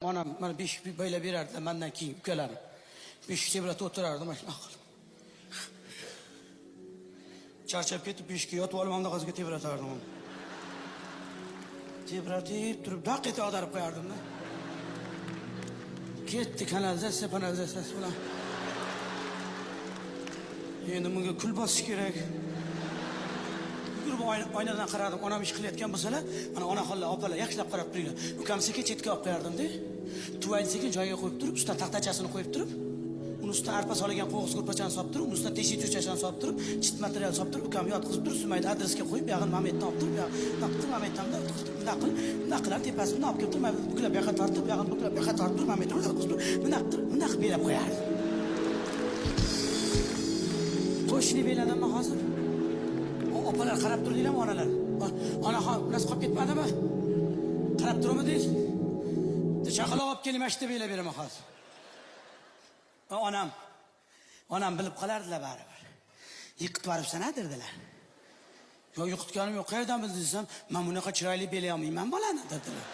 Onam bana beş böyle birerdiler benden keyin ukalarim. Besh tebratib o'tirardim mana shunaqa qilib. Charchab ketib beshga yotib olib mamlaqasiga tebratardim uni. Tebratib turib daq etib ag'darib qo'yardim-da. Ketdi kanalizatsiya bilan. Endi bunga kul bosish kerak. Yurib oynadan qaradim, onam ish qilayotgan bo'lsalar, mana onaxonlar, opalar yaxshilab qarab turinglar. Ukam sekin chetga olib qo'yardim-da. Tuvayni sekin joyiga qo'yib turib, ustidan taxtachasini qo'yib turib, uni ustidan arpa solingan qo'ng'iz ko'rpachani solib turib, uni ustidan teshik cho'chasini solib turib, chit material solib turib, ukam yotqizib turib, Sumayda adresga qo'yib, buyog'ini Mametdan olib turib, buyog'ini Mametdan bunaqa qilib, tepasini olib kelib turib, buklab yoqqa tortib, buyog'ini buklab yoqqa tortib turib, Mametdan yotqizib turib, bunaqa berib qo'yardi. Qo'shni beladanmi hozir? Opalar qarab turdinglarmi, onalar? Onaxon bilas qolib ketmadimi? Qarab turmadingiz? Chaqaloq olib keling, mashta bela beraman hozir. Onam bilib qolardilar baribir. Yiqitib boribsan-a derdilar. Yo, yiqitganim yo'q, qayerdan bildingiz desam, men bunaqa chiroyli bela olmayman bolani dedilar.